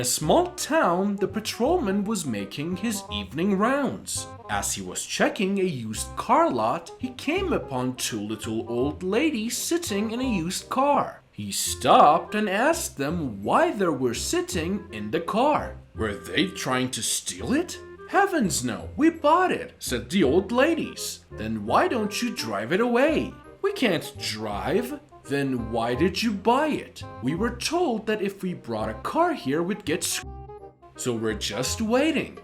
a small town, the patrolman was making his evening rounds. As he was checking a used car lot, he came upon two little old ladies sitting in a used car. He stopped and asked them why they were sitting in the car. Were they trying to steal it? Heavens no, we bought it, said the old ladies. Then why don't you drive it away? We can't drive. Then why did you buy it? We were told that if we brought a car here we'd get so we're just waiting.